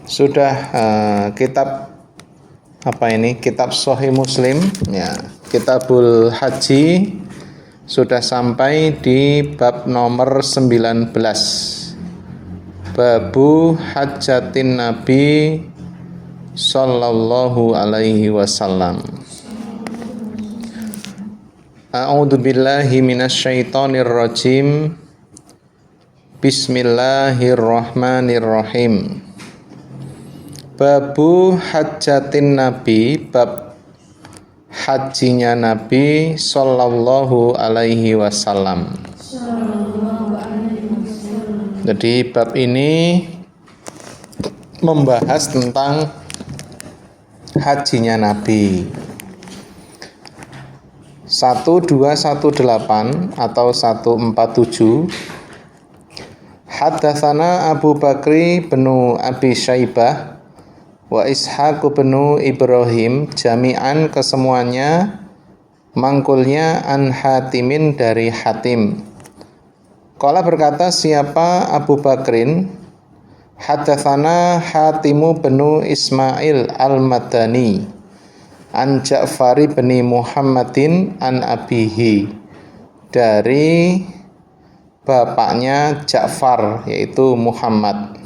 Sudah kitab apa ini? Kitab Sahih Muslim ya, Kitabul Haji sudah sampai di bab nomor 19. Babu Hajatin Nabi sallallahu alaihi wasallam. A'udzu billahi minasyaitonir rajim. Bismillahirrahmanirrahim. Babu Hajatin Nabi, bab hajinya Nabi sallallahu alaihi wasallam. Jadi bab ini membahas tentang hajinya Nabi. 1218 atau 147. Haddatsana Abu Bakri bin Abi Syaibah wa Ishaq bin Ibrahim, jami'an kesemuanya, mangkulnya an Hatimin dari Hatim. Qala berkata siapa Abu Bakrin, haddatsana Hatimu bin Ismail al-Madani an Ja'fari bin Muhammadin an abihi, dari bapaknya Ja'far yaitu Muhammad.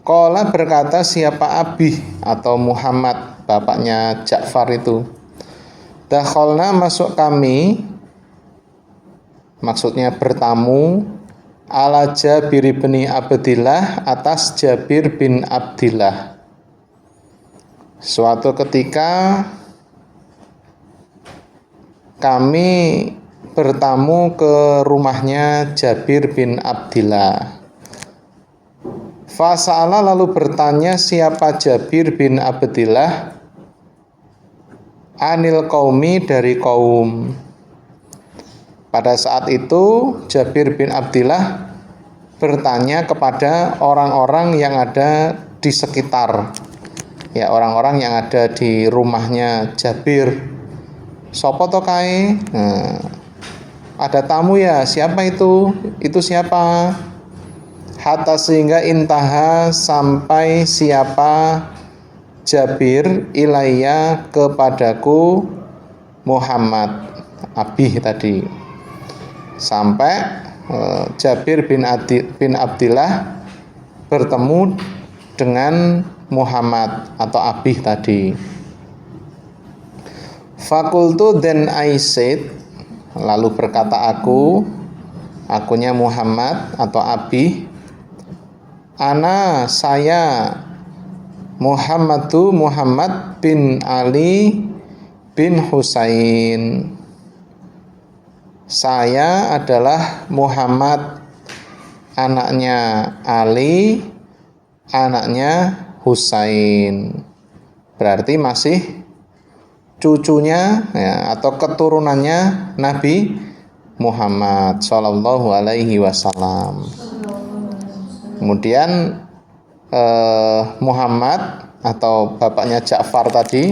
Qala berkata siapa Abi atau Muhammad, bapaknya Ja'far itu. Dakhalna masuk kami, maksudnya bertamu, ala Jabir bin Abdillah, atas Jabir bin Abdillah. Suatu ketika kami bertamu ke rumahnya Jabir bin Abdillah. Fasa'ala, lalu bertanya siapa Jabir bin Abdillah, anil qaumi, dari kaum. Pada saat itu Jabir bin Abdillah bertanya kepada orang-orang yang ada di sekitar, ya, orang-orang yang ada di rumahnya Jabir. Sopo to kae? Ada tamu ya, siapa itu? Itu siapa? Hatta sehingga intaha, sampai siapa Jabir, ilayya, kepadaku, Muhammad, Abih tadi. Sampai Jabir bin Abdillah bertemu dengan Muhammad atau Abih tadi. Fakultu, then I said, lalu berkata aku, akunya Muhammad atau Abih, ana, saya, Muhammad bin Ali bin Husain. Saya adalah Muhammad, anaknya Ali, anaknya Husain. Berarti masih cucunya ya, atau keturunannya Nabi Muhammad sallallahu alaihi wasallam. Kemudian Muhammad atau bapaknya Ja'far tadi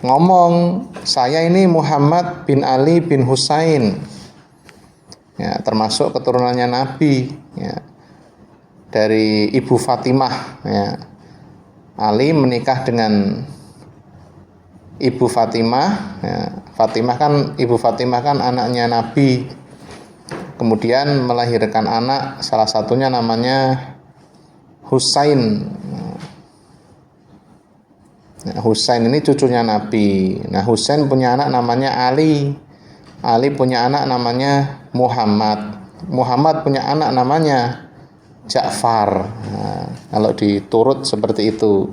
ngomong, saya ini Muhammad bin Ali bin Husain, ya, termasuk keturunannya Nabi, ya, dari ibu Fatimah, ya. Ali menikah dengan ibu Fatimah, ya. Ibu Fatimah kan anaknya Nabi, kemudian melahirkan anak, salah satunya namanya Husain. Nah, Husain ini cucunya Nabi. Nah, Husain punya anak namanya Ali. Ali punya anak namanya Muhammad. Muhammad punya anak namanya Ja'far. Nah, kalau diturut seperti itu.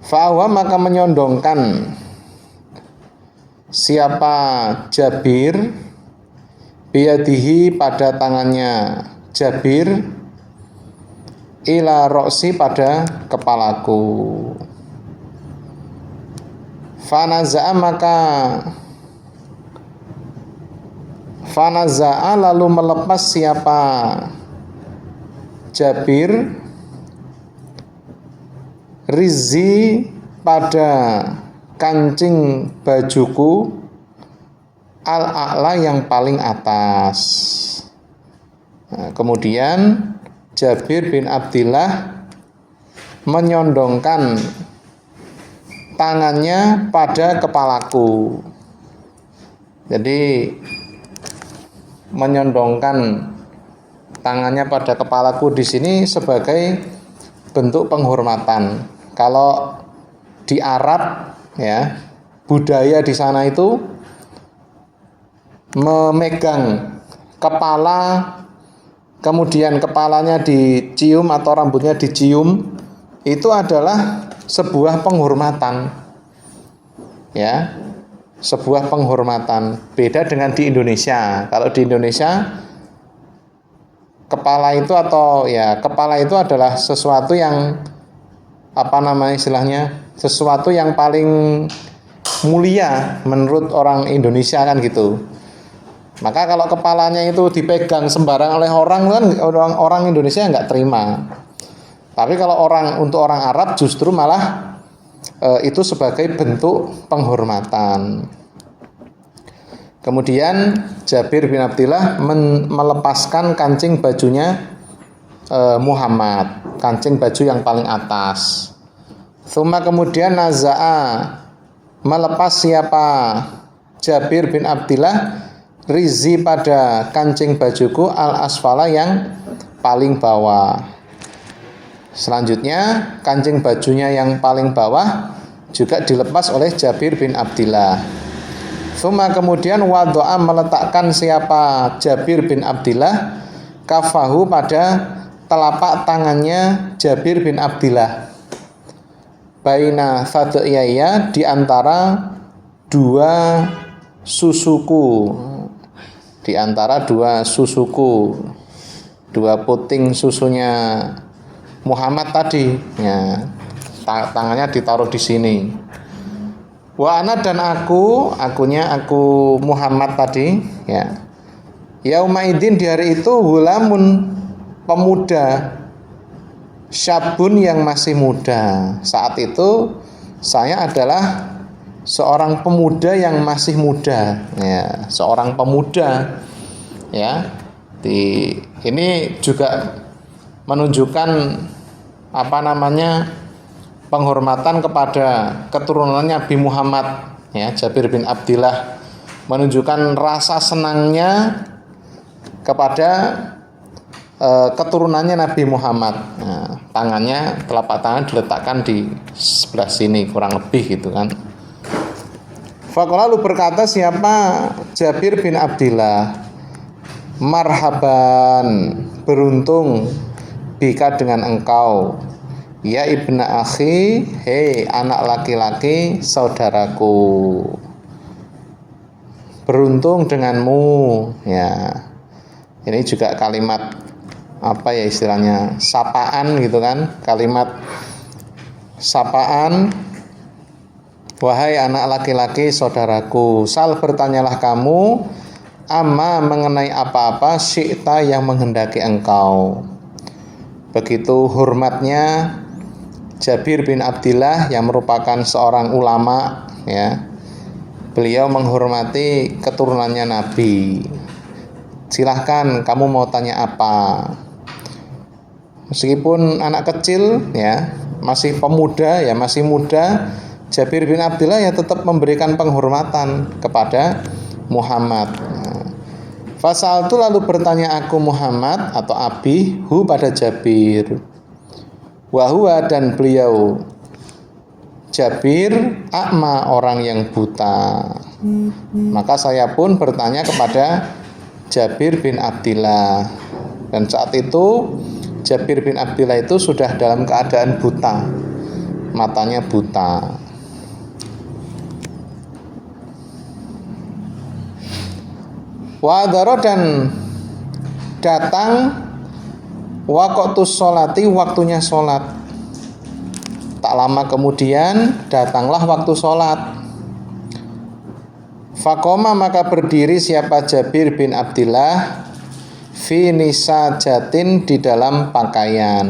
Fa'wa, maka menyondongkan siapa Jabir, biyadihi, pada tangannya Jabir, ila roksi, pada kepalaku. Fanaza'a, lalu melepas siapa Jabir, rizzi, pada kancing bajuku, al-a'la yang paling atas. Nah, kemudian Jabir bin Abdillah menyondongkan tangannya pada kepalaku. Jadi menyondongkan tangannya pada kepalaku di sini sebagai bentuk penghormatan. Kalau di Arab ya, budaya di sana itu memegang kepala, kemudian kepalanya dicium atau rambutnya dicium, itu adalah sebuah penghormatan. Ya, sebuah penghormatan. Beda dengan di Indonesia. Kalau di Indonesia kepala itu adalah sesuatu yang istilahnya, sesuatu yang paling mulia menurut orang Indonesia kan gitu. Maka kalau kepalanya itu dipegang sembarang oleh orang kan, orang Indonesia nggak terima. Tapi kalau untuk orang Arab justru malah itu sebagai bentuk penghormatan. Kemudian Jabir bin Abdillah melepaskan kancing bajunya Muhammad, kancing baju yang paling atas. Tsumma kemudian naza'a, melepas siapa Jabir bin Abdillah rizi pada kancing bajuku al-asfala yang paling bawah. Selanjutnya kancing bajunya yang paling bawah juga dilepas oleh Jabir bin Abdillah. Tsumma kemudian wado'a, meletakkan siapa Jabir bin Abdillah kafahu pada telapak tangannya Jabir bin Abdillah, baina sadiyaya, di antara dua susuku, dua puting susunya Muhammad tadi ya, tangannya ditaruh di sini. Wa ana, dan aku Muhammad tadi ya, yaumaidin, di hari itu, hulamun, pemuda, syabun, yang masih muda. Saat itu saya adalah seorang pemuda yang masih muda ya, seorang pemuda ya. Ini juga menunjukkan penghormatan kepada keturunan Nabi Muhammad ya. Jabir bin Abdillah menunjukkan rasa senangnya kepada keturunannya Nabi Muhammad. Nah, telapak tangan diletakkan di sebelah sini kurang lebih gitu kan. Faqala, lalu berkata siapa Jabir bin Abdillah, marhaban, beruntung, bika, dengan engkau, ya ibna akhi, hei anak laki-laki saudaraku, beruntung denganmu ya. Ini juga kalimat istilahnya, sapaan gitu kan, kalimat sapaan. Wahai anak laki-laki saudaraku, sal, bertanyalah kamu, amma, mengenai apa-apa, syi'ta, yang menghendaki engkau. Begitu hormatnya Jabir bin Abdillah yang merupakan seorang ulama ya. Beliau menghormati keturunannya Nabi. Silahkan kamu mau tanya apa. Meskipun anak kecil ya, masih pemuda ya, masih muda, Jabir bin Abdillah ya tetap memberikan penghormatan kepada Muhammad. Fasaltu, lalu bertanya aku Muhammad atau Abi, hu, pada Jabir. Wahua, dan beliau Jabir, a'ma, orang yang buta. Maka saya pun bertanya kepada Jabir bin Abdillah. Dan saat itu Jabir bin Abdillah itu sudah dalam keadaan buta, matanya buta. Wadaro, dan datang waqtus sholati, waktunya sholat. Tak lama kemudian datanglah waktu sholat. Faqoma, maka berdiri siapa Jabir bin Abdillah fi nisajatin, di dalam pakaian,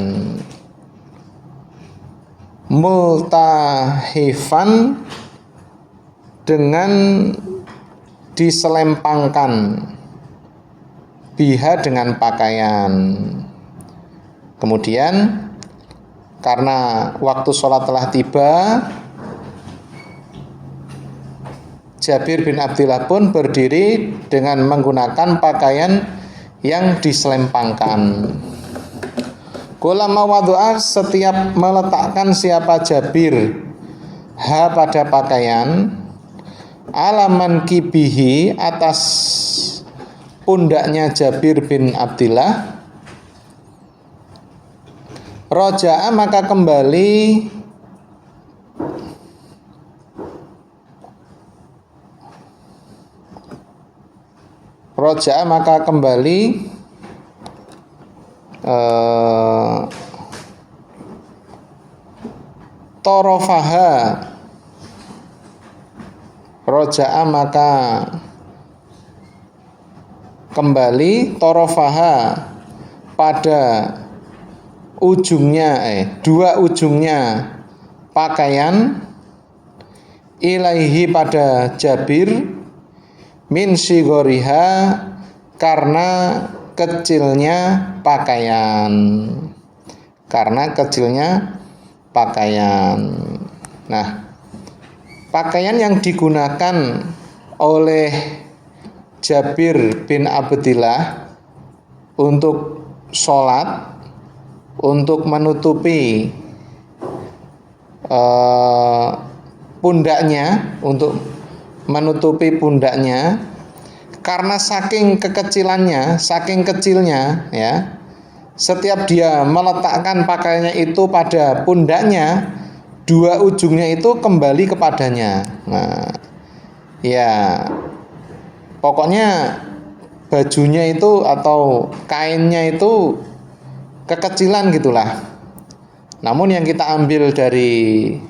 multahifan, dengan diselempangkan biha dengan pakaian. Kemudian karena waktu sholat telah tiba, Jabir bin Abdillah pun berdiri dengan menggunakan pakaian yang diselempangkan. Kulama wadu'a, setiap meletakkan siapa Jabir ha pada pakaian, alaman kibihi, atas pundaknya Jabir bin Abdillah, roja'a maka kembali torofaha, roja'a maka kembali torofaha pada ujungnya dua ujungnya pakaian, ilaihi pada Jabir, min sigoriha karena kecilnya pakaian, Nah, pakaian yang digunakan oleh Jabir bin Abdillah untuk sholat, untuk menutupi pundaknya, karena saking kecilnya ya, setiap dia meletakkan pakaiannya itu pada pundaknya, dua ujungnya itu kembali kepadanya. Nah, ya pokoknya bajunya itu atau kainnya itu kekecilan gitulah. Namun yang kita ambil dari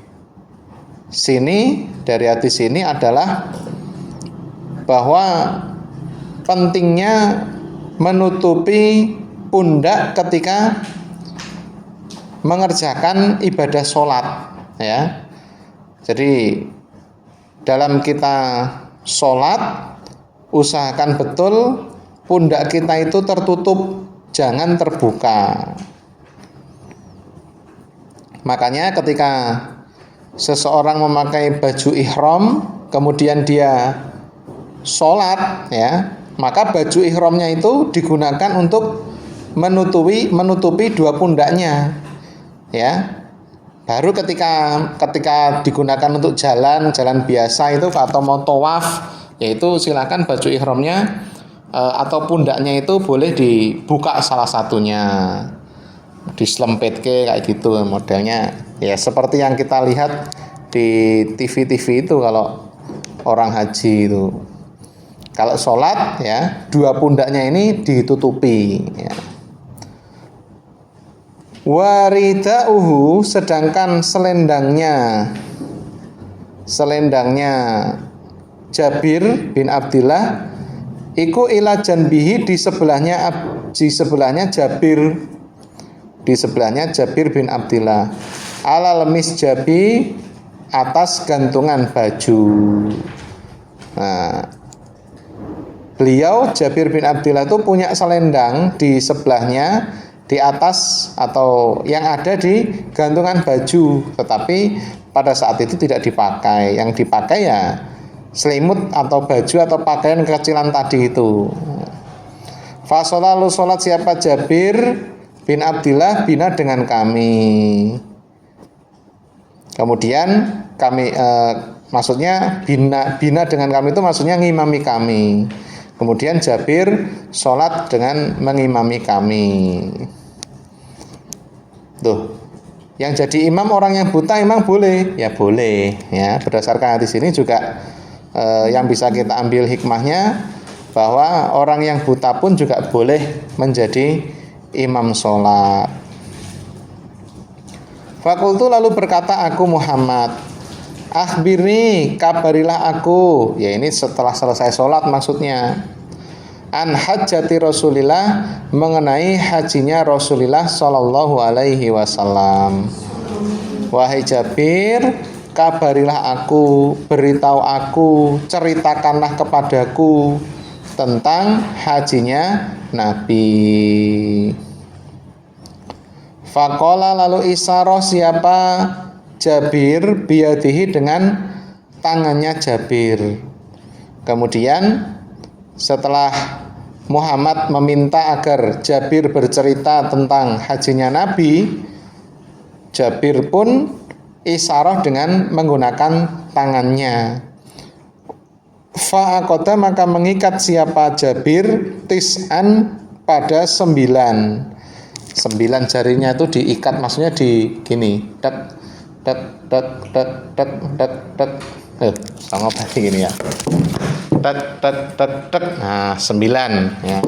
hadis ini adalah bahwa pentingnya menutupi pundak ketika mengerjakan ibadah sholat ya. Jadi dalam kita sholat, usahakan betul pundak kita itu tertutup, jangan terbuka. Makanya ketika seseorang memakai baju ihram, kemudian dia sholat ya, maka baju ihramnya itu digunakan untuk menutupi dua pundaknya ya. Baru ketika digunakan untuk jalan biasa itu atau mau tawaf, yaitu silakan baju ihramnya atau pundaknya itu boleh dibuka salah satunya, diselempitke kayak gitu modelnya ya, seperti yang kita lihat di TV itu kalau orang haji itu. Kalau sholat ya, dua pundaknya ini ditutupi ya. Waridauhu, sedangkan selendangnya Jabir bin Abdillah iku ila janbihi, di sebelahnya Jabir bin Abdillah, alal misjabi, atas gantungan baju. Nah, beliau Jabir bin Abdillah itu punya selendang di sebelahnya, di atas atau yang ada di gantungan baju, tetapi pada saat itu tidak dipakai. Yang dipakai ya selimut atau baju atau pakaian kecilan tadi itu. Fasolah, lalu sholat siapa Jabir bin Abdillah bina dengan kami. Kemudian kami maksudnya bina dengan kami itu maksudnya ngimami kami. Kemudian Jabir sholat dengan mengimami kami. Tuh, yang jadi imam orang yang buta emang boleh? Ya boleh ya. Berdasarkan hadis ini juga yang bisa kita ambil hikmahnya bahwa orang yang buta pun juga boleh menjadi imam sholat. Fakultu, lalu berkata aku Muhammad, akhbirni, kabarilah aku, ya ini setelah selesai sholat maksudnya, an hajjati Rasulillah, mengenai hajinya Rasulullah sallallahu alaihi wasallam. Wahai Jabir, kabarilah aku, beritahu aku, ceritakanlah kepadaku tentang hajinya Nabi. Faqala lalu isyarah siapa Jabir biyadihi dengan tangannya Jabir. Kemudian setelah Muhammad meminta agar Jabir bercerita tentang hajinya Nabi, Jabir pun isyarah dengan menggunakan tangannya. Fa'aqada maka mengikat siapa Jabir tis'an pada 9 jarinya itu diikat, maksudnya di gini, tek tek tek tek tek tek tek, sama berarti gini ya, tek tek tek tek, nah 9 ya.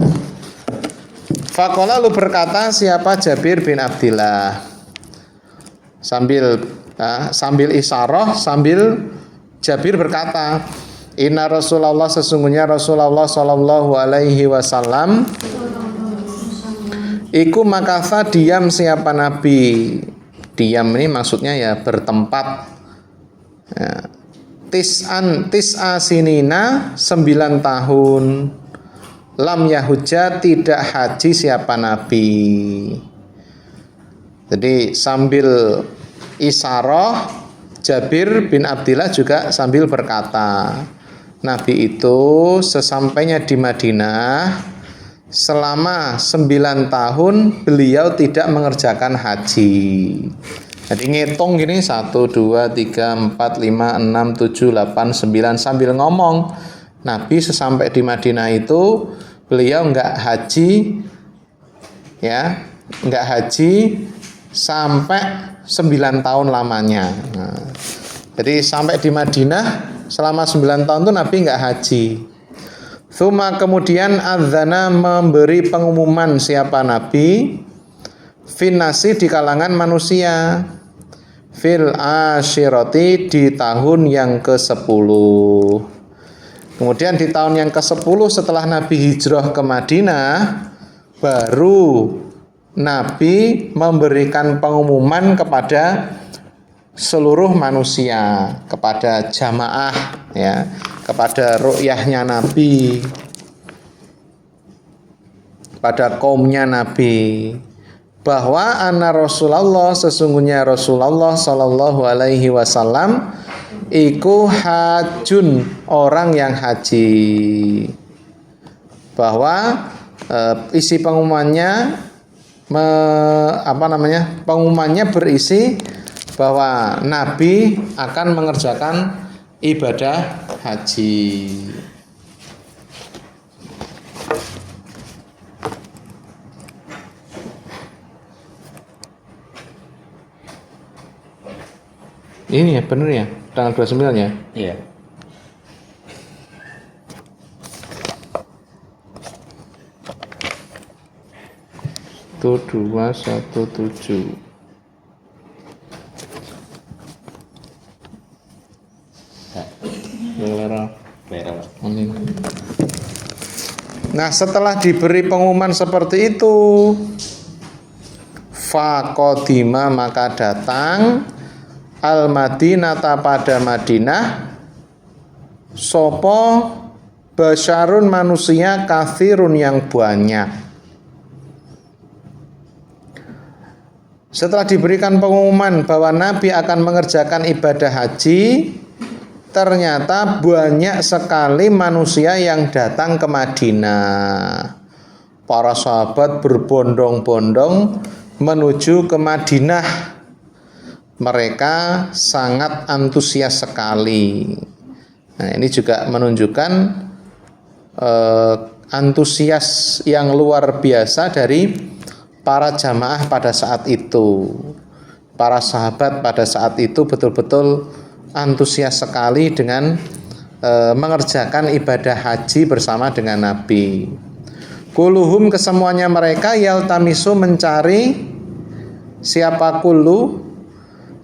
Faqala lalu berkata siapa Jabir bin Abdillah sambil isyarah, sambil Jabir berkata, inna Rasulullah sesungguhnya Rasulullah sallallahu alaihi wasallam iku makatha diam siapa Nabi. Diam ini maksudnya ya bertempat ya. Tis'a sinina 9 tahun. Lam yahujja tidak haji siapa Nabi. Jadi sambil isyarah Jabir bin Abdillah juga sambil berkata, Nabi itu sesampainya di Madinah selama 9 tahun beliau tidak mengerjakan haji. Jadi ngitung gini 1, 2, 3, 4, 5, 6, 7, 8, 9 sambil ngomong. Nabi sesampai di Madinah itu beliau enggak haji ya, enggak haji sampai 9 tahun lamanya. Nah, jadi sampai di Madinah selama 9 tahun itu Nabi enggak haji. Tsumma kemudian adzana memberi pengumuman siapa Nabi finnasi di kalangan manusia fil asyirati di tahun yang ke-10. Kemudian di tahun yang ke-10 setelah Nabi hijrah ke Madinah, baru Nabi memberikan pengumuman kepada seluruh manusia, kepada jamaah ya, kepada ru'yahnya Nabi, pada kaumnya Nabi, bahwa anna Rasulullah sesungguhnya Rasulullah sallallahu alaihi wasallam iku hajun orang yang haji. Bahwa isi pengumumannya pengumumannya berisi bahwa Nabi akan mengerjakan ibadah haji. Ini ya benar ya, tanggal 29 ya? Iya. Itu 217. Amin. Nah, setelah diberi pengumuman seperti itu, faqadima maka datang al-Madinata pada Madinah sopo basyarun manusia kathirun yang banyak. Setelah diberikan pengumuman bahwa Nabi akan mengerjakan ibadah haji, ternyata banyak sekali manusia yang datang ke Madinah. Para sahabat berbondong-bondong menuju ke Madinah. Mereka sangat antusias sekali. Nah, ini juga menunjukkan antusias yang luar biasa dari para jamaah pada saat itu. Para sahabat pada saat itu betul-betul antusias sekali dengan mengerjakan ibadah haji bersama dengan Nabi. Kuluhum kesemuanya mereka yaltamisu mencari siapa kulu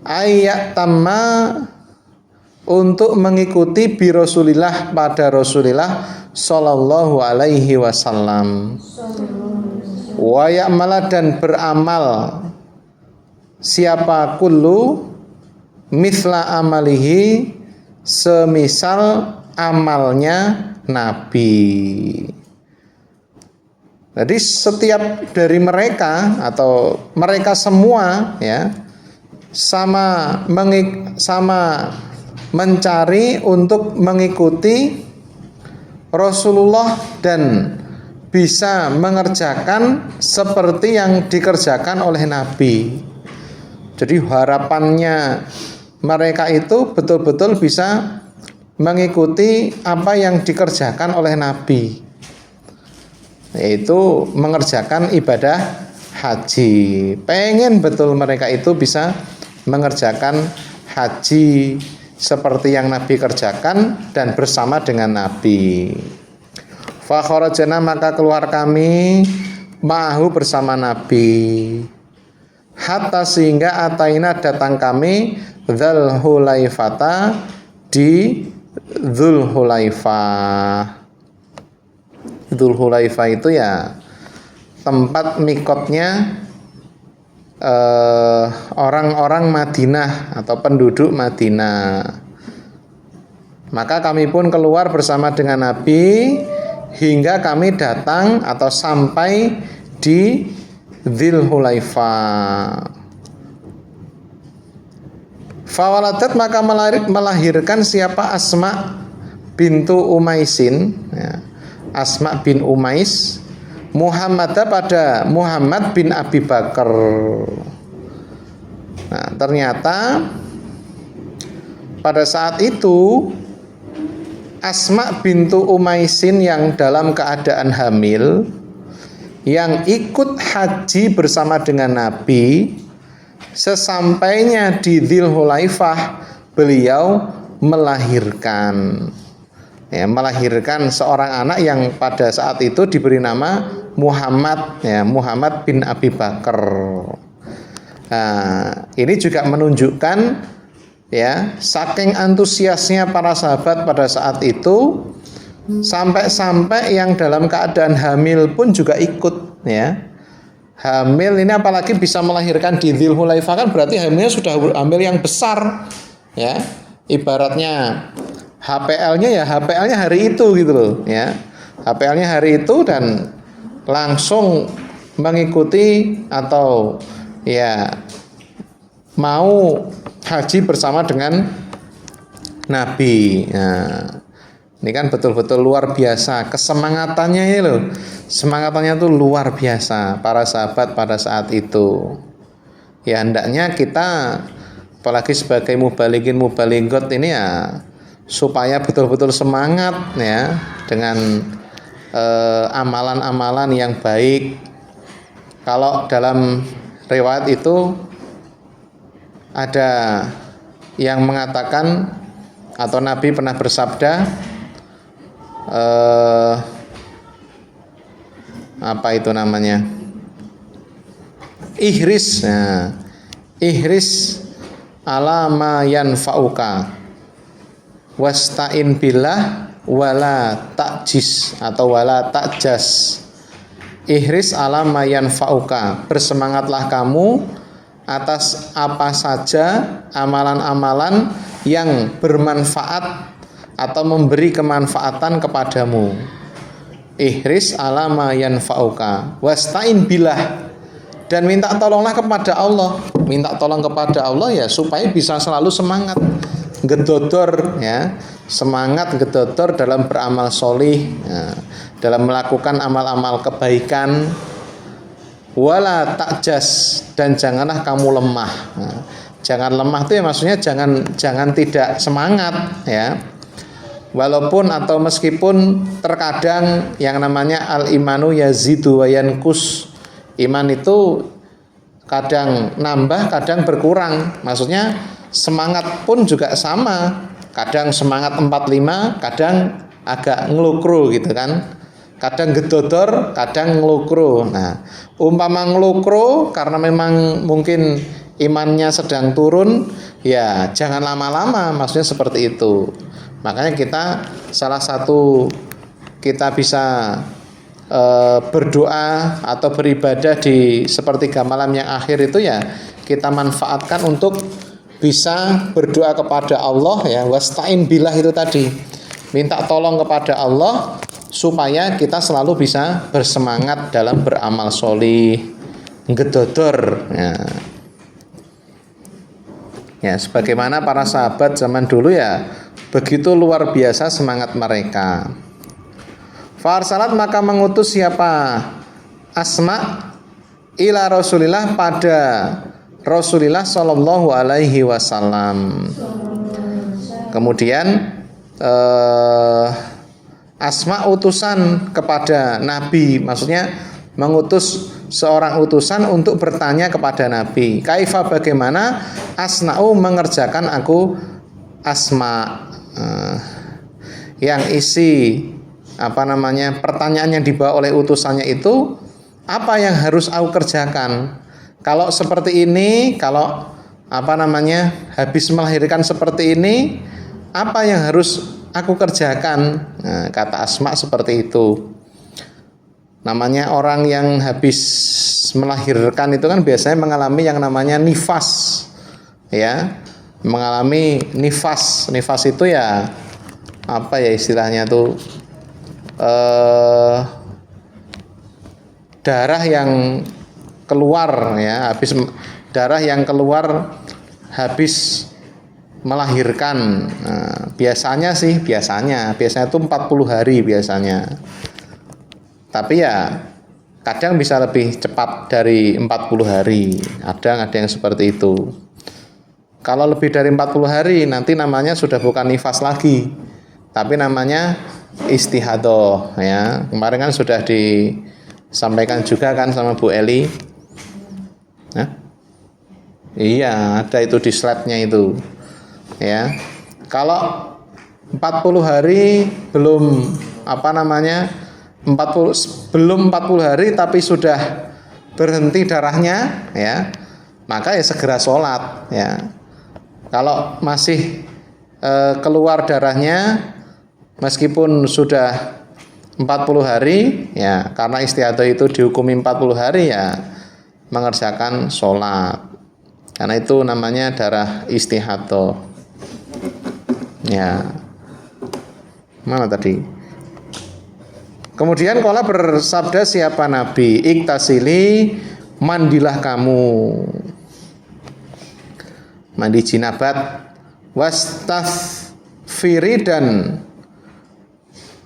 ayat tamma untuk mengikuti bi Rasulillah pada Rasulillah sallallahu alaihi wasallam. Wa ya'mala dan beramal siapa kullu mithla amalihi, semisal amalnya Nabi. Jadi setiap dari mereka atau mereka semua ya sama mencari untuk mengikuti Rasulullah dan bisa mengerjakan seperti yang dikerjakan oleh Nabi. Jadi harapannya mereka itu betul-betul bisa mengikuti apa yang dikerjakan oleh Nabi, yaitu mengerjakan ibadah haji. Pengen betul mereka itu bisa mengerjakan haji seperti yang Nabi kerjakan dan bersama dengan Nabi. Fa kharajna, maka keluar kami ma'ahu bersama Nabi, hatta sehingga ataina datang kami Dzul Hulaifata di Dzul Hulaifah. Dzul Hulaifah itu ya tempat mikotnya orang-orang Madinah atau penduduk Madinah. Maka kami pun keluar bersama dengan Nabi hingga kami datang atau sampai di Dzul Hulaifah. Fawaladat, maka melahirkan siapa? Asma bintu Umaisin ya. Asma bin Umais Muhammad pada Muhammad bin Abi Bakar. Nah, ternyata pada saat itu Asma bintu Umaisin yang dalam keadaan hamil, yang ikut haji bersama dengan Nabi, sesampainya di Dzul Hulaifah beliau melahirkan. Ya, melahirkan seorang anak yang pada saat itu diberi nama Muhammad, ya, Muhammad bin Abi Bakar. Nah, ini juga menunjukkan ya saking antusiasnya para sahabat pada saat itu, sampai-sampai yang dalam keadaan hamil pun juga ikut ya. Hamil ini apalagi bisa melahirkan di Dzul Hulaifah, kan berarti hamilnya sudah hamil yang besar ya. Ibaratnya HPL-nya hari itu gitu loh ya. HPL-nya hari itu dan langsung mengikuti atau ya mau haji bersama dengan Nabi. Nah, ini kan betul-betul luar biasa kesemangatannya ini loh. Semangatannya tuh luar biasa para sahabat pada saat itu. Ya hendaknya kita apalagi sebagai mubalighin mubalighot ini ya supaya betul-betul semangat ya dengan amalan-amalan yang baik. Kalau dalam riwayat itu ada yang mengatakan atau Nabi pernah bersabda apa itu namanya? Ihris. Nah, ihris ala ma yanfa'uka wasta'in billah wala ta'jis atau wala ta'jas. Ihris ala ma yanfa'uka, bersemangatlah kamu atas apa saja amalan-amalan yang bermanfaat atau memberi kemanfaatan kepadamu. Ihris ala ma yanfa'uka wasta'in billah, dan minta tolonglah kepada Allah. Minta tolong kepada Allah ya supaya bisa selalu semangat gedodor ya, semangat gedodor dalam beramal solih ya, dalam melakukan amal-amal kebaikan. Wala takjas, dan janganlah kamu lemah. Nah, jangan lemah itu ya maksudnya jangan tidak semangat ya. Walaupun atau meskipun terkadang yang namanya al-imanu yazidu wa yankus, iman itu kadang nambah kadang berkurang. Maksudnya semangat pun juga sama, kadang semangat 45, kadang agak ngelukru gitu kan, kadang gedodor, kadang ngelukru. Nah, umpama ngelukru karena memang mungkin imannya sedang turun, ya jangan lama-lama, maksudnya seperti itu. Makanya salah satu kita bisa berdoa atau beribadah di sepertiga malam yang akhir itu ya kita manfaatkan untuk bisa berdoa kepada Allah ya, wasta'in billah itu tadi. Minta tolong kepada Allah supaya kita selalu bisa bersemangat dalam beramal sholih, ngedodor ya. Ya, sebagaimana para sahabat zaman dulu ya, begitu luar biasa semangat mereka. Farsalat maka mengutus siapa? Asma ila Rasulillah pada Rasulillah sallallahu alaihi wasallam. Kemudian Asma utusan kepada Nabi, maksudnya mengutus seorang utusan untuk bertanya kepada Nabi, kaifa bagaimana asna'u mengerjakan aku Asma, yang isi pertanyaan yang dibawa oleh utusannya itu apa yang harus aku kerjakan kalau seperti ini, kalau habis melahirkan seperti ini, apa yang harus aku kerjakan. Nah, kata Asma seperti itu. Namanya orang yang habis melahirkan itu kan biasanya mengalami yang namanya nifas, ya, mengalami nifas. Nifas itu ya apa ya istilahnya tuh, darah yang keluar ya, darah yang keluar habis melahirkan. Nah, biasanya itu 40 hari biasanya. Tapi ya kadang bisa lebih cepat dari 40 hari. Ada yang seperti itu. Kalau lebih dari 40 hari nanti namanya sudah bukan nifas lagi, tapi namanya istihadah ya. Kemarin kan sudah disampaikan juga kan sama Bu Eli. Nah, iya, ada itu di slide-nya itu. Ya. Kalau 40 hari belum belum 40 hari tapi sudah berhenti darahnya ya, maka ya segera sholat ya. Kalau masih keluar darahnya meskipun sudah 40 hari ya, karena istiadah itu dihukumi 40 hari ya, mengerjakan sholat, karena itu namanya darah istihadah ya. Mana tadi? Kemudian qala bersabda siapa Nabi, iktasili, mandilah kamu, mandi jinabat, wastafiri, dan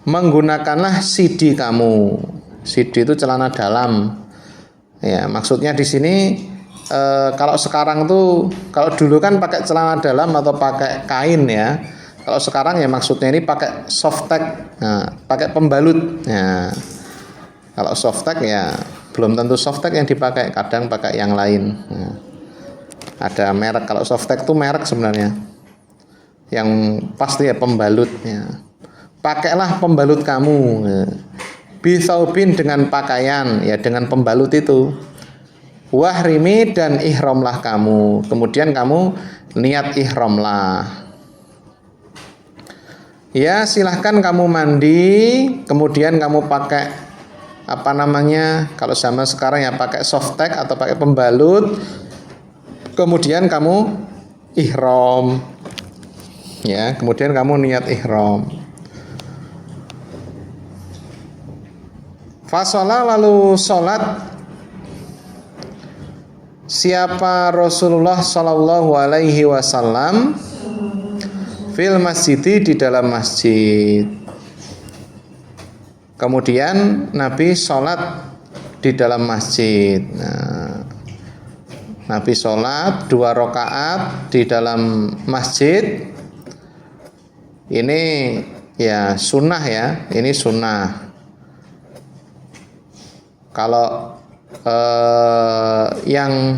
menggunakanlah sidi kamu. Sidi itu celana dalam. Ya, maksudnya di sini kalau sekarang tuh, kalau dulu kan pakai celana dalam atau pakai kain ya. Kalau sekarang ya maksudnya ini pakai softtek, nah, pakai pembalut. Nah, kalau softtek ya belum tentu softtek yang dipakai, kadang pakai yang lain. Nah, ada merek, kalau softtek itu merek sebenarnya. Yang pasti ya pembalutnya. Pakailah pembalut kamu. Nah, bisaubin dengan pakaian, ya dengan pembalut itu. Wahrimi, dan ihramlah kamu. Kemudian kamu niat ihramlah. Ya, silahkan kamu mandi, kemudian kamu pakai kalau zaman sekarang ya pakai softtek atau pakai pembalut, kemudian kamu ihram ya, kemudian kamu niat ihram. Fasolah, lalu sholat siapa Rasulullah Shallallahu Alaihi Wasallam fil masjidi, di dalam masjid. Kemudian Nabi sholat di dalam masjid. Nah, Nabi sholat 2 rakaat di dalam masjid. Ini ya sunnah ya, ini sunnah. Kalau yang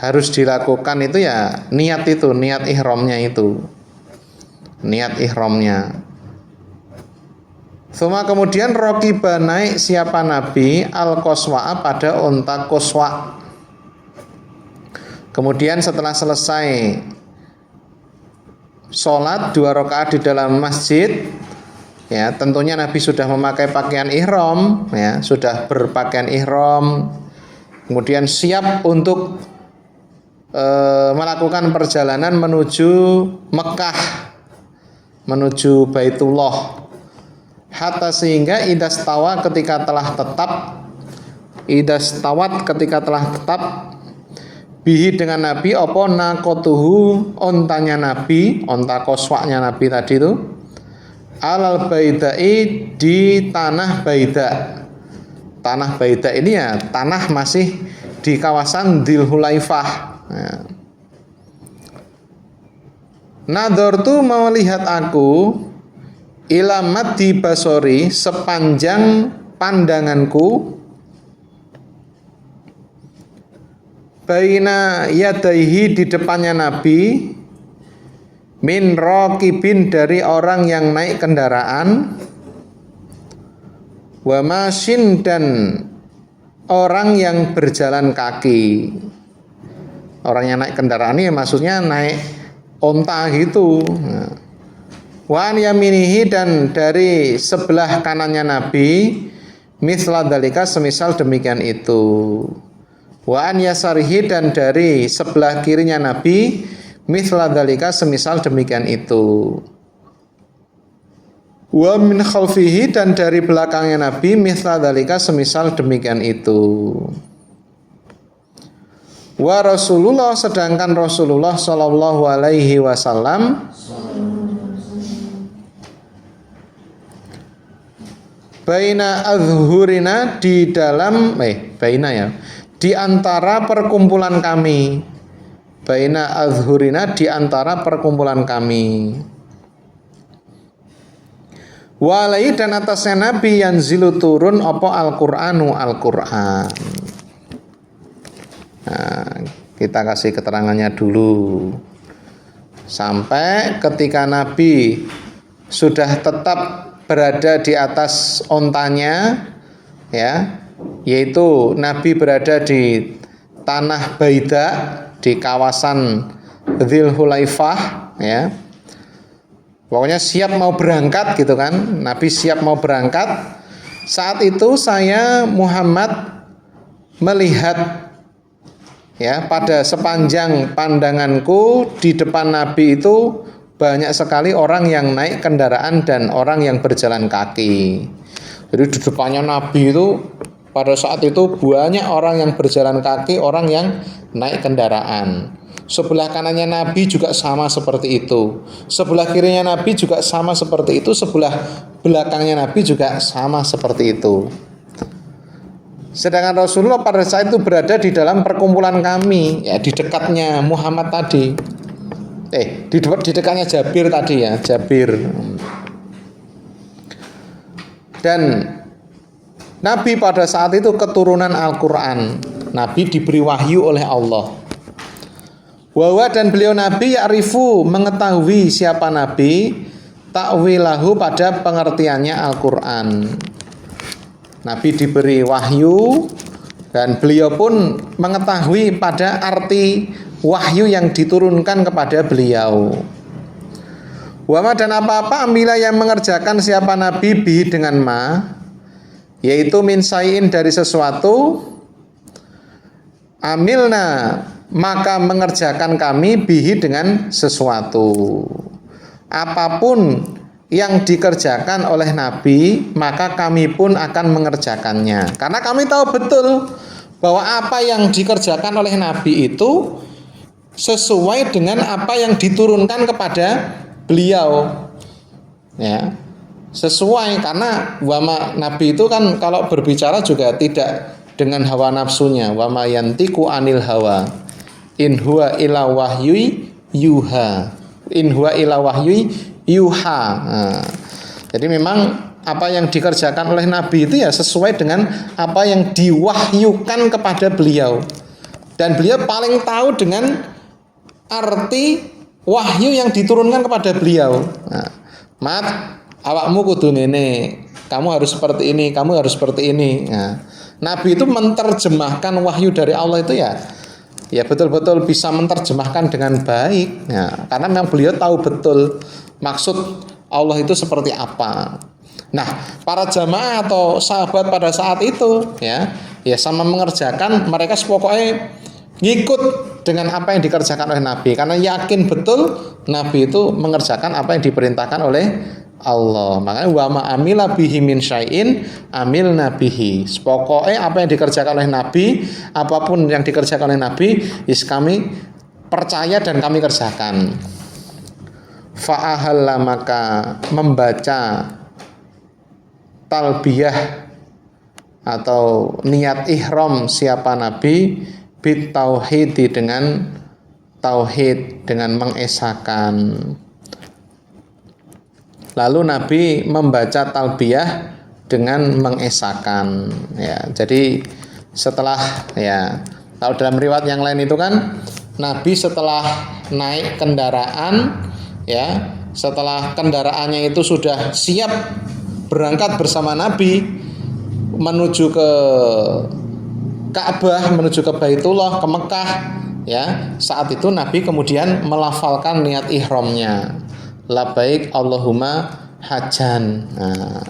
harus dilakukan itu ya niat ihramnya itu. Niat ihramnya. Kemudian rokiba, naik siapa Nabi al-qaswa, pada unta qaswa. Kemudian setelah selesai sholat 2 rakaat di dalam masjid, ya tentunya Nabi sudah memakai pakaian ihram, ya sudah berpakaian ihram, kemudian siap untuk melakukan perjalanan menuju Mekah, menuju Baitullah. Hatta sehingga idastawat ketika telah tetap bihi dengan Nabi apa nakotuhu ontanya Nabi, onta koswaknya Nabi tadi itu alal baidai di tanah Baida. Tanah Baida ini ya tanah masih di kawasan Dzulhulaifah. Nah. Nadortu melihat aku ilamat di basori sepanjang pandanganku baina yadaihi di depannya Nabi min raqibin dari orang yang naik kendaraan wa masyin dan orang yang berjalan kaki. Orang yang naik kendaraan ini maksudnya naik onta gitu. Wa an yaminihi dan dari sebelah kanannya Nabi misla dalika semisal demikian itu. Wa an yasarihi dan dari sebelah kirinya Nabi misla dalika semisal demikian itu. Wa min khalfihi dan dari belakangnya Nabi misla dalika semisal demikian itu. Wa Rasulullah sedangkan Rasulullah sallallahu alaihi wasallam baina azhurina di dalam baina ya di antara perkumpulan kami. Baina azhurina di antara perkumpulan kami. Walai dan atasnya Nabi yanzilu turun apa Al-Qur'anu Al-Qur'an. Nah, kita kasih keterangannya dulu. Sampai ketika Nabi sudah tetap berada di atas ontanya, ya, yaitu Nabi berada di tanah Baida di kawasan Dzulhulaifah, ya. Pokoknya siap mau berangkat gitu kan. Nabi siap mau berangkat. Saat itu saya Muhammad melihat ya pada sepanjang pandanganku di depan Nabi itu banyak sekali orang yang naik kendaraan dan orang yang berjalan kaki. Jadi di depannya Nabi itu pada saat itu banyak orang yang berjalan kaki, orang yang naik kendaraan. Sebelah kanannya Nabi juga sama seperti itu. Sebelah kirinya Nabi juga sama seperti itu. Sebelah belakangnya Nabi juga sama seperti itu. Sedangkan Rasulullah pada saat itu berada di dalam perkumpulan kami, ya di dekatnya Muhammad tadi. Di dekatnya Jabir tadi ya, Jabir. Dan Nabi pada saat itu keturunan Al-Quran. Nabi diberi wahyu oleh Allah. Wawa dan beliau Nabi ya'rifu mengetahui siapa Nabi ta'wilahu pada pengertiannya Al-Quran. Nabi diberi wahyu dan beliau pun mengetahui pada arti wahyu yang diturunkan kepada beliau. Wama dan apa-apa amila yang mengerjakan siapa Nabi bi dengan ma, yaitu min sayin dari sesuatu, amilna maka mengerjakan kami bihi dengan sesuatu. Apapun yang dikerjakan oleh Nabi, maka kami pun akan mengerjakannya. Karena kami tahu betul bahwa apa yang dikerjakan oleh Nabi itu sesuai dengan apa yang diturunkan kepada beliau. Ya. Sesuai karena wama Nabi itu kan kalau berbicara juga tidak dengan hawa nafsunya. Wama yantiku anil hawa. In huwa ila wahyu yuha. In huwa ila wahyu yuha. Nah, jadi memang apa yang dikerjakan oleh Nabi itu ya sesuai dengan apa yang diwahyukan kepada beliau. Dan beliau paling tahu dengan arti wahyu yang diturunkan kepada beliau. Nah, mat awakmu kudu ngene, kamu harus seperti ini, kamu harus seperti ini. Nah, Nabi itu menerjemahkan wahyu dari Allah itu ya betul-betul bisa menerjemahkan dengan baik. Ya, karena memang beliau tahu betul maksud Allah itu seperti apa. Nah, para jamaah atau sahabat pada saat itu ya sama mengerjakan, mereka pokoknya ngikut dengan apa yang dikerjakan oleh Nabi, karena yakin betul Nabi itu mengerjakan apa yang diperintahkan oleh Allah. Makanya wa ma amila bihi min syai'in amil nabihi. Pokoknya apa yang dikerjakan oleh Nabi, apapun yang dikerjakan oleh Nabi, kami percaya dan kami kerjakan. Fa'ahalla, maka membaca talbiyah atau niat ihram siapa Nabi bit tauhid, dengan tauhid, dengan mengesahkan. Lalu Nabi membaca talbiyah dengan mengesahkan, ya. Jadi setelah, ya, kalau dalam riwayat yang lain itu kan Nabi setelah naik kendaraan, ya, setelah kendaraannya itu sudah siap berangkat bersama Nabi menuju ke Ka'bah, menuju ke Baitullah, ke Mekah, ya. Saat itu Nabi kemudian melafalkan niat ihramnya, labbaik Allahumma hajjan. Nah,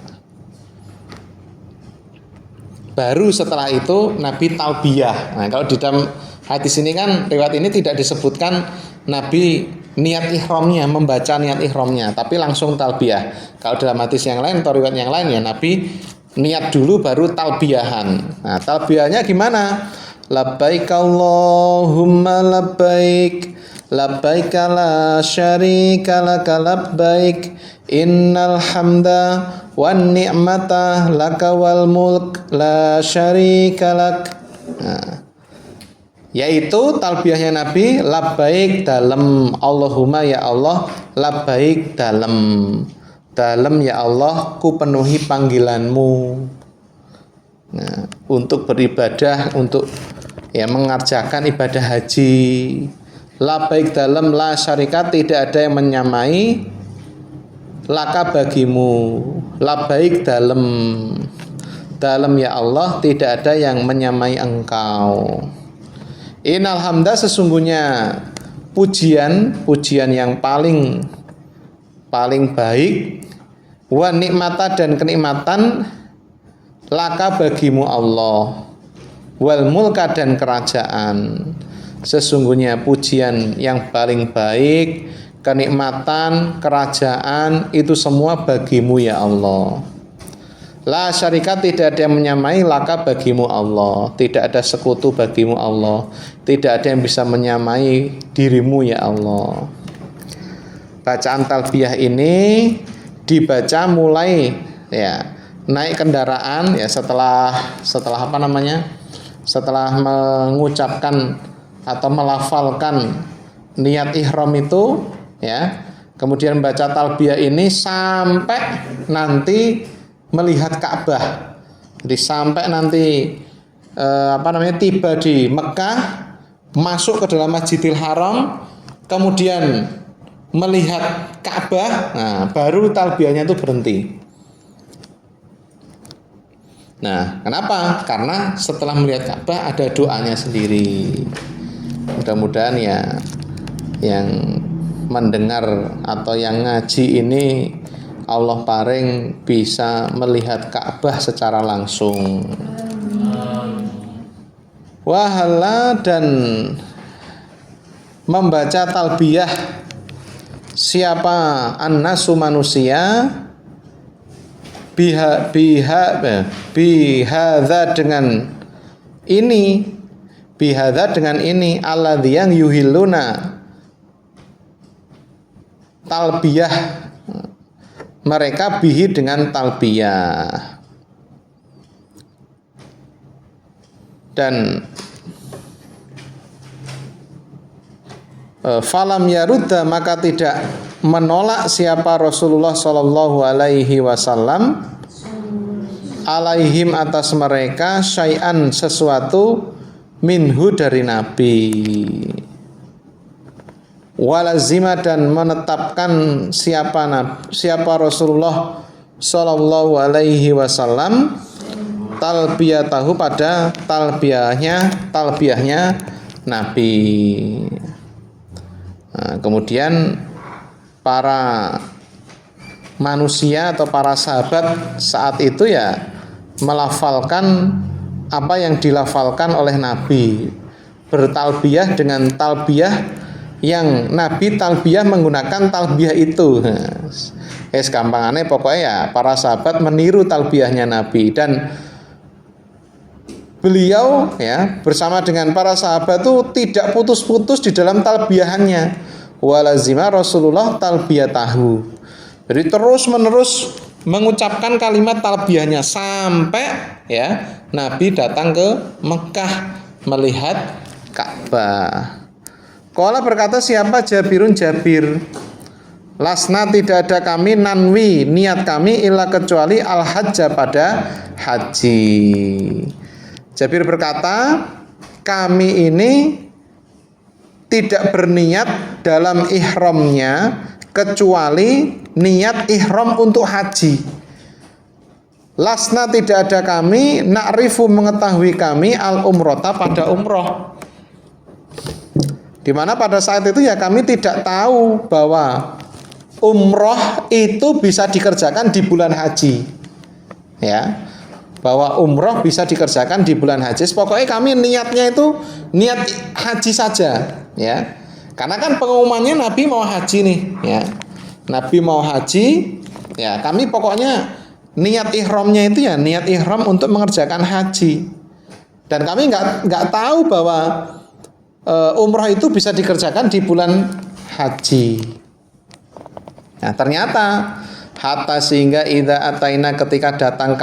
baru setelah itu Nabi talbiyah. Nah, kalau di dalam hadis ini kan, riwayat ini tidak disebutkan Nabi niat ihramnya, membaca niat ihramnya, tapi langsung talbiyah. Kalau dalam hadis yang lain atau riwayat yang lain, ya Nabi niat dulu baru talbiyahan. Nah, talbiyahnya gimana? Labbaik Allahumma labbaik, labbaik la syarika laka labbaik, innal hamda wan ni'mata laka wal mulk la syarika lak. Nah, yaitu talbiyahnya Nabi labbaik dalam, Allahumma ya Allah, labbaik dalam ya Allah ku penuhi panggilanmu. Nah, untuk beribadah, untuk, ya, mengerjakan ibadah haji. Labbaik dalam la syarika, tidak ada yang menyamai, laka bagimu. Labbaik dalam ya Allah, tidak ada yang menyamai engkau. Innal hamda, sesungguhnya pujian yang paling baik, wa nikmata, dan kenikmatan, laka bagimu Allah, wal mulka, dan kerajaan. Sesungguhnya pujian yang paling baik, kenikmatan, kerajaan, itu semua bagimu ya Allah. La syarika, tidak ada yang menyamai, laka bagimu Allah, tidak ada sekutu bagimu Allah, tidak ada yang bisa menyamai dirimu ya Allah. Bacaan talbiyah ini dibaca mulai, ya, naik kendaraan, ya, setelah apa namanya? Setelah mengucapkan atau melafalkan niat ihram itu, ya. Kemudian baca talbiyah ini sampai nanti melihat Ka'bah. Jadi sampai nanti tiba di Mekah, masuk ke dalam Masjidil Haram, kemudian melihat Ka'bah, nah, baru talbiyahnya itu berhenti. Nah, kenapa? Karena setelah melihat Ka'bah ada doanya sendiri. Mudah-mudahan, ya, yang mendengar atau yang ngaji ini Allah paring bisa melihat Ka'bah secara langsung. Wahala, dan membaca talbiyah siapa annasu, manusia, bihadza dengan ini, alladzi yang yuhilluna, talbiyah mereka, bihi, dengan talbiyah. Dan falam yarudda, maka tidak menolak siapa Rasulullah sallallahu alaihi wasallam, alaihim, atas mereka, syai'an, sesuatu, minhu, dari Nabi. Walazima, dan menetapkan siapa Rasulullah sallallahu alaihi wasallam, talbiyatahu, pada talbiyahnya Nabi. Nah, kemudian para manusia atau para sahabat saat itu, ya, melafalkan apa yang dilafalkan oleh Nabi, bertalbiyah dengan talbiyah yang Nabi talbiyah menggunakan talbiyah itu. Gampangannya pokoknya ya para sahabat meniru talbiyahnya Nabi, dan beliau ya bersama dengan para sahabat itu tidak putus-putus di dalam talbiyahannya. Walazima Rasulullah talbiyatahu. Jadi terus menerus mengucapkan kalimat talbiyahnya sampai ya Nabi datang ke Mekah melihat Ka'bah. Qala berkata siapa? Jabirun, Jabir. Lasna tidak ada kami nanwi niat kami illa kecuali al-hajja pada haji. Jabir berkata kami ini tidak berniat dalam ihramnya kecuali niat ihram untuk haji. Lasna tidak ada kami na'rifu mengetahui kami al-umrota pada umroh. Di mana pada saat itu ya kami tidak tahu bahwa umroh itu bisa dikerjakan di bulan haji. Ya, bahwa umroh bisa dikerjakan di bulan haji. Pokoknya kami niatnya itu niat haji saja, ya. Karena kan pengumumannya Nabi mau haji nih, ya. Nabi mau haji, ya. Kami pokoknya niat ihramnya itu ya niat ihram untuk mengerjakan haji. Dan kami nggak tahu bahwa umrah itu bisa dikerjakan di bulan haji. Nah ternyata hatta sehingga idza ataina ketika datang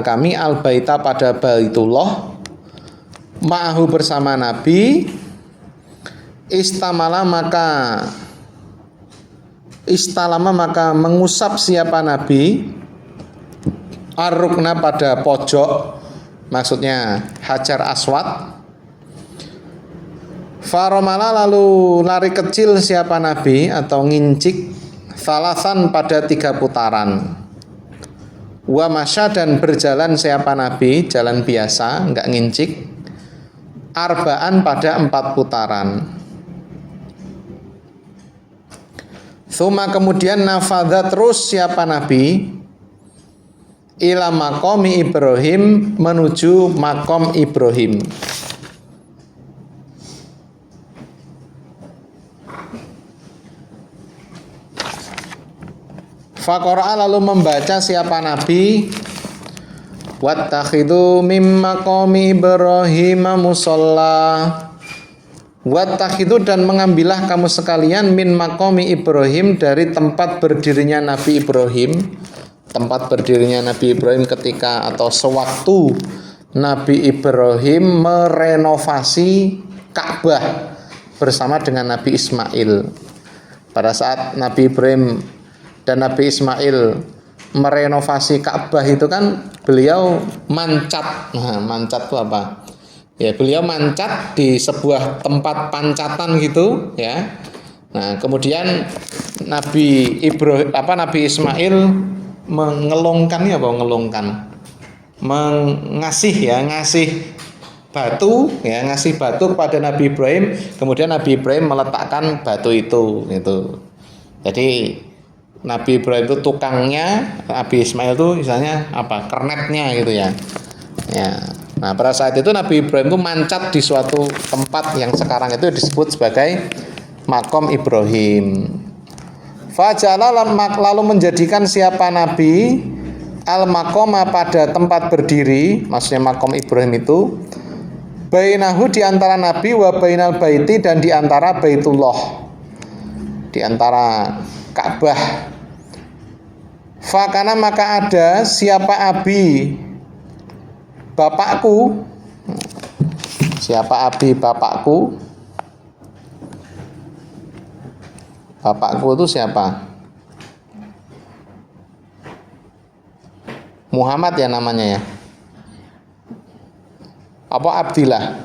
kami al baita pada baitullah ma'ahu bersama Nabi istalama maka mengusap siapa Nabi ar-rukna pada pojok, maksudnya Hajar Aswad. Faromala lalu lari kecil siapa Nabi atau ngincik salasan pada 3 putaran. Wa masya dan berjalan siapa Nabi jalan biasa enggak ngincik arbaan pada 4 putaran. Thumma kemudian nafadha terus siapa Nabi ila maqami Ibrahim menuju makom Ibrahim. Faqara'a lalu membaca siapa Nabi wattakhidhu mim maqami Ibrahim musalla. Wattakhidhu dan mengambillah kamu sekalian min maqami Ibrahim dari tempat berdirinya Nabi Ibrahim. Tempat berdirinya Nabi Ibrahim ketika atau sewaktu Nabi Ibrahim merenovasi Ka'bah bersama dengan Nabi Ismail. Pada saat Nabi Ibrahim dan Nabi Ismail merenovasi Ka'bah itu kan beliau mancat. Nah, mancat itu apa? Ya, beliau mancat di sebuah tempat pancatan gitu, ya. Nah, kemudian Nabi Ismail mengelongkan ngasih batu, ya, ngasih batu kepada Nabi Ibrahim, kemudian Nabi Ibrahim meletakkan batu itu gitu. Jadi Nabi Ibrahim itu tukangnya, Nabi Ismail itu misalnya apa? Kernetnya gitu ya. Ya. Nah, pada saat itu Nabi Ibrahim itu mancat di suatu tempat yang sekarang itu disebut sebagai makom Ibrahim. Fajala lalu menjadikan siapa Nabi al-maqama pada tempat berdiri, maksudnya makom Ibrahim itu bainahu di antara Nabi wa bainal baiti dan di antara Baitullah, di antara Ka'bah. Fakana maka ada siapa abi bapakku. Siapa abi bapakku? Bapakku itu siapa? Muhammad ya namanya ya. Apa Abdillah?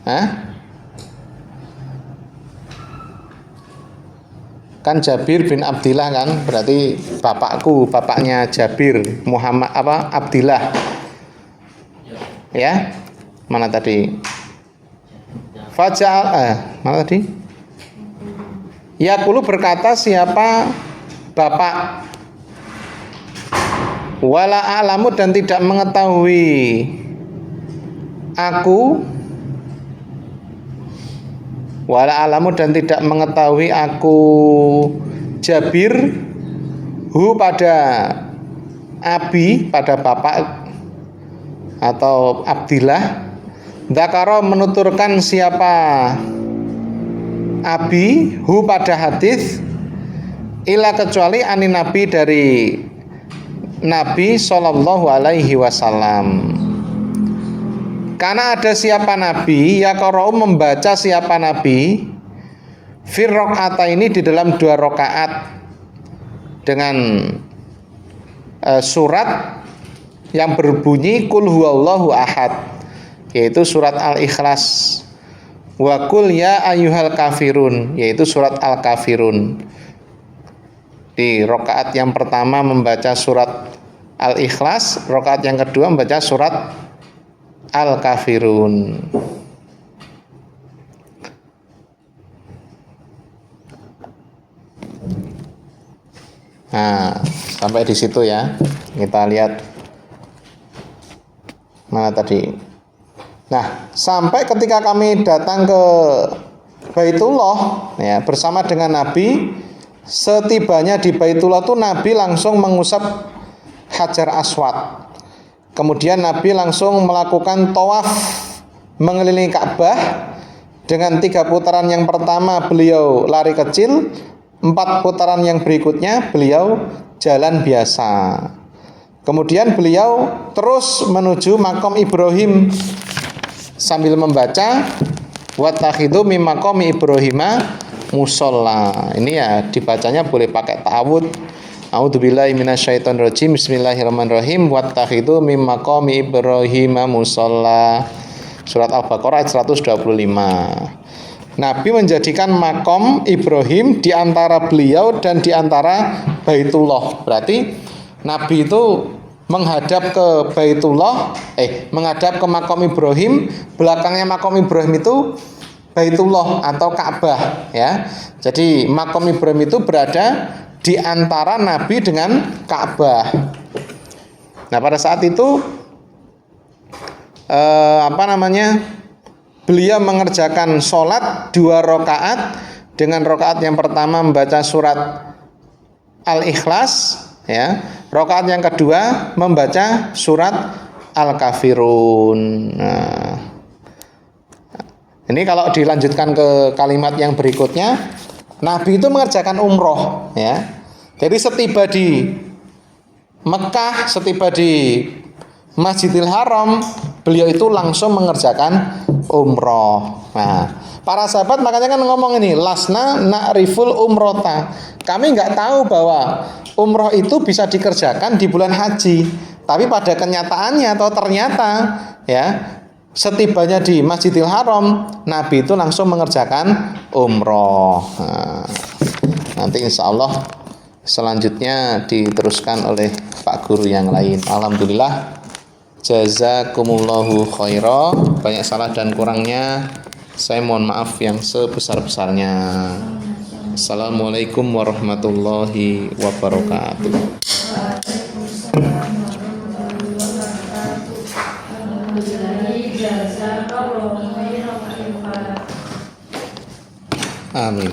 Hah? Kan Jabir bin Abdillah kan, berarti bapakku, bapaknya Jabir, Muhammad apa? Abdillah. Ya. Mana tadi? Mana tadi? Yaqulu berkata siapa bapak Wala a'lamu dan tidak mengetahui aku, wala a'lamu dan tidak mengetahui aku Jabir hu pada abi, pada bapak atau Abdillah. Dzakara menuturkan siapa abi hu pada hadis ila kecuali ani nabi dari Nabi Shallallahu Alaihi Wasallam. Karena ada siapa nabi ya qara'u membaca siapa nabi fir rakaat ini di dalam 2 rakaat dengan surat yang berbunyi Qul huwallahu ahad, yaitu surat Al-Ikhlas, wa qul ya ayyuhal kafirun, yaitu surat Al-Kafirun. Di rakaat yang pertama membaca surat Al-Ikhlas, rakaat yang kedua membaca surat Al-Kafirun. Nah, sampai di situ ya. Kita lihat mana tadi. Nah, sampai ketika kami datang ke Baitullah ya, bersama dengan Nabi, setibanya di Baitullah itu Nabi langsung mengusap Hajar Aswad. Kemudian Nabi langsung melakukan tawaf mengelilingi Ka'bah dengan 3 putaran. Yang pertama beliau lari kecil, 4 putaran yang berikutnya beliau jalan biasa. Kemudian beliau terus menuju makam Ibrahim sambil membaca wattakhidhu mim maqami Ibrahima musholla. Ini ya dibacanya boleh pakai ta'awudz. A'udzubillahi minasyaitonirrajim. Bismillahirrahmanirrahim. Wattakhidhu mim maqami Ibrahima musholla. Surat Al-Baqarah ayat 125. Nabi menjadikan makom Ibrahim di antara beliau dan di antara Baitullah. Berarti Nabi itu menghadap ke Baitullah, menghadap ke makom Ibrahim, belakangnya makom Ibrahim itu Baitullah atau Ka'bah ya. Jadi makom Ibrahim itu berada di antara Nabi dengan Ka'bah. Nah, pada saat itu beliau mengerjakan sholat 2 rakaat. Dengan rakaat yang pertama membaca surat Al-Ikhlas ya. Rakaat yang kedua membaca surat Al-Kafirun. Nah, ini kalau dilanjutkan ke kalimat yang berikutnya, Nabi itu mengerjakan umroh ya. Jadi setiba di Mekah, setiba di Masjidil Haram, beliau itu langsung mengerjakan umroh. Nah, para sahabat makanya kan ngomong ini, lasna na'riful umrota. Kami nggak tahu bahwa umroh itu bisa dikerjakan di bulan haji. Tapi pada kenyataannya atau ternyata ya, setibanya di Masjidil Haram, Nabi itu langsung mengerjakan umroh. Nah, nanti insya Allah selanjutnya diteruskan oleh Pak Guru yang lain. Alhamdulillah. Jazakumullahu khaira. Banyak salah dan kurangnya saya mohon maaf yang sebesar-besarnya. Assalamualaikum warahmatullahi wabarakatuh. Amin.